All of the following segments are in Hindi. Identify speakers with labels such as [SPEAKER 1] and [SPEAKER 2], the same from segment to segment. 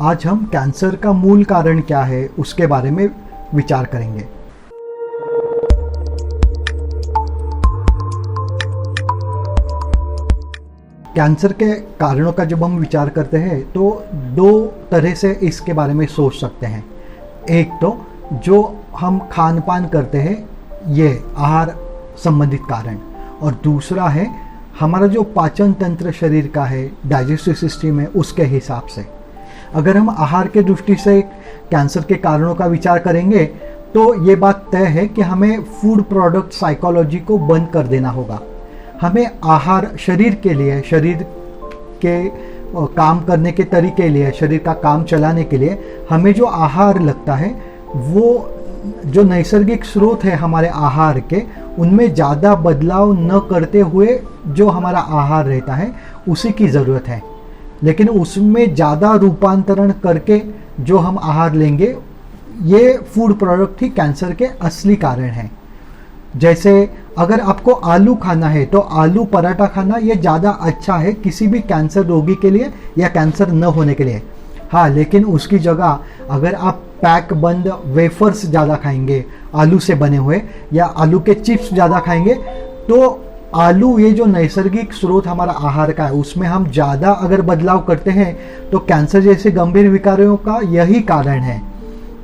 [SPEAKER 1] आज हम कैंसर का मूल कारण क्या है उसके बारे में विचार करेंगे। कैंसर के कारणों का जब हम विचार करते हैं तो दो तरह से इसके बारे में सोच सकते हैं। एक तो जो हम खान पान करते हैं, ये आहार संबंधित कारण, और दूसरा है हमारा जो पाचन तंत्र शरीर का है, डाइजेस्टिव सिस्टम है, उसके हिसाब से। अगर हम आहार के दृष्टि से कैंसर के कारणों का विचार करेंगे तो ये बात तय है कि हमें फूड प्रोडक्ट साइकोलॉजी को बंद कर देना होगा। हमें आहार शरीर के लिए, शरीर के काम करने के तरीके लिए, शरीर का काम चलाने के लिए हमें जो आहार लगता है, वो जो नैसर्गिक स्रोत है हमारे आहार के, उनमें ज़्यादा बदलाव न करते हुए जो हमारा आहार रहता है उसी की ज़रूरत है। लेकिन उसमें ज़्यादा रूपांतरण करके जो हम आहार लेंगे, ये फूड प्रोडक्ट ही कैंसर के असली कारण हैं। जैसे अगर आपको आलू खाना है तो आलू पराठा खाना ये ज़्यादा अच्छा है किसी भी कैंसर रोगी के लिए या कैंसर न होने के लिए। हाँ, लेकिन उसकी जगह अगर आप पैक बंद वेफर्स ज़्यादा खाएंगे आलू से बने हुए, या आलू के चिप्स ज़्यादा खाएंगे, तो आलू ये जो नैसर्गिक स्रोत हमारा आहार का है उसमें हम ज़्यादा अगर बदलाव करते हैं तो कैंसर जैसे गंभीर विकारों का यही कारण है।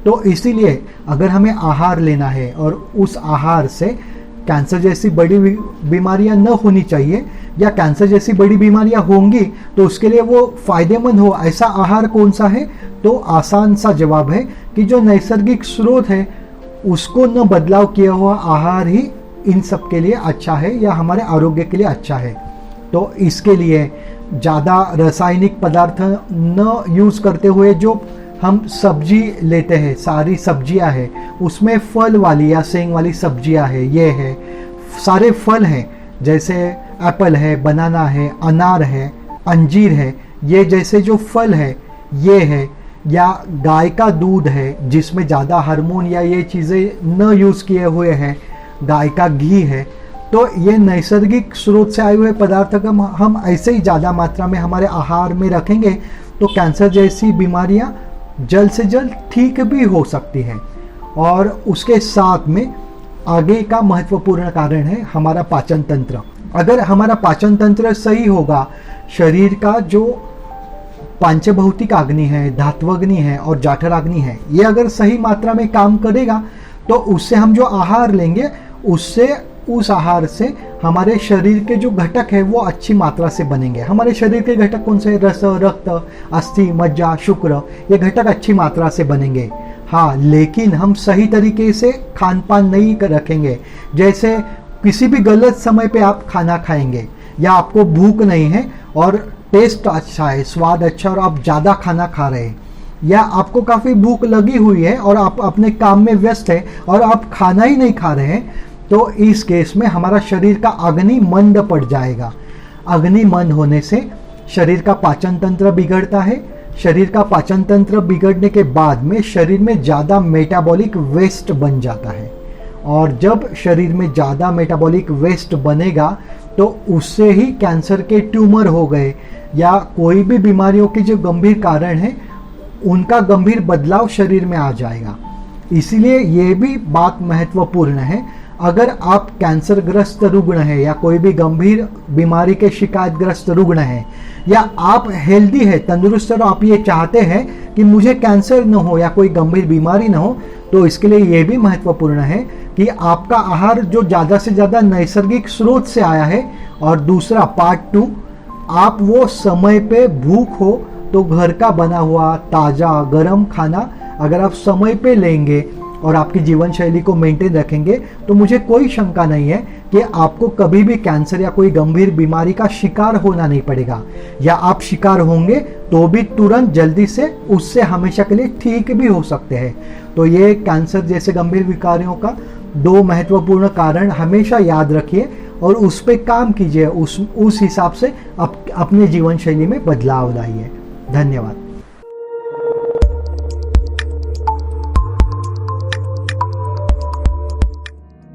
[SPEAKER 1] तो इसीलिए अगर हमें आहार लेना है और उस आहार से कैंसर जैसी बड़ी बीमारियां न होनी चाहिए, या कैंसर जैसी बड़ी बीमारियां होंगी तो उसके लिए वो फायदेमंद हो, ऐसा आहार कौन सा है? तो आसान सा जवाब है कि जो नैसर्गिक स्रोत है उसको न बदलाव किया हुआ आहार ही इन सब के लिए अच्छा है या हमारे आरोग्य के लिए अच्छा है। तो इसके लिए ज़्यादा रासायनिक पदार्थ न यूज़ करते हुए जो हम सब्जी लेते हैं, सारी सब्जियां हैं, उसमें फल वाली या सेंग वाली सब्जियां हैं, ये है, सारे फल हैं, जैसे एप्पल है, बनाना है, अनार है, अंजीर है, ये जैसे जो फल है ये है, या गाय का दूध है जिसमें ज़्यादा हार्मोन या ये चीज़ें न यूज़ किए हुए हैं, गाय का घी है। तो ये नैसर्गिक स्रोत से आए हुए पदार्थ का हम ऐसे ही ज़्यादा मात्रा में हमारे आहार में रखेंगे तो कैंसर जैसी बीमारियां जल्द से जल्द ठीक भी हो सकती है। और उसके साथ में आगे का महत्वपूर्ण कारण है हमारा पाचन तंत्र। अगर हमारा पाचन तंत्र सही होगा, शरीर का जो पांचभौतिक अग्नि है, धात्वग्नि है और जाठराग्नि है, ये अगर सही मात्रा में काम करेगा तो उससे हम जो आहार लेंगे उससे, उस आहार से हमारे शरीर के जो घटक है वो अच्छी मात्रा से बनेंगे। हमारे शरीर के घटक कौन से? रस, रक्त, अस्थि, मज्जा, शुक्र, ये घटक अच्छी मात्रा से बनेंगे। हाँ, लेकिन हम सही तरीके से खान पान नहीं रखेंगे। जैसे किसी भी गलत समय पे आप खाना खाएंगे, या आपको भूख नहीं है और टेस्ट अच्छा है, स्वाद अच्छा, और आप ज़्यादा खाना खा रहे हैं, या आपको काफ़ी भूख लगी हुई है और आप अपने काम में व्यस्त है और आप खाना ही नहीं खा रहे हैं, तो इस केस में हमारा शरीर का अग्नि मंद पड़ जाएगा। अग्नि मंद होने से शरीर का पाचन तंत्र बिगड़ता है। शरीर का पाचन तंत्र बिगड़ने के बाद में शरीर में ज़्यादा मेटाबॉलिक वेस्ट बन जाता है, और जब शरीर में ज़्यादा मेटाबॉलिक वेस्ट बनेगा तो उससे ही कैंसर के ट्यूमर हो गए या कोई भी बीमारियों के जो गंभीर कारण हैं उनका गंभीर बदलाव शरीर में आ जाएगा। इसीलिए ये भी बात महत्वपूर्ण है, अगर आप कैंसर ग्रस्त रुग्ण हैं या कोई भी गंभीर बीमारी के शिकायतग्रस्त रुग्ण हैं, या आप हेल्दी है, तंदुरुस्त और आप ये चाहते हैं कि मुझे कैंसर न हो या कोई गंभीर बीमारी न हो, तो इसके लिए ये भी महत्वपूर्ण है कि आपका आहार जो ज़्यादा से ज़्यादा नैसर्गिक स्रोत से आया है, और दूसरा पार्ट 2, आप वो समय पे भूख हो तो घर का बना हुआ ताज़ा गर्म खाना अगर आप समय पे लेंगे और आपकी जीवन शैली को मेंटेन रखेंगे तो मुझे कोई शंका नहीं है कि आपको कभी भी कैंसर या कोई गंभीर बीमारी का शिकार होना नहीं पड़ेगा, या आप शिकार होंगे तो भी तुरंत जल्दी से उससे हमेशा के लिए ठीक भी हो सकते हैं। तो ये कैंसर जैसे गंभीर विकारों का 2 महत्वपूर्ण कारण हमेशा याद रखिए और उस पर काम कीजिए, उस हिसाब से अपने जीवन शैली में बदलाव लाइए। धन्यवाद।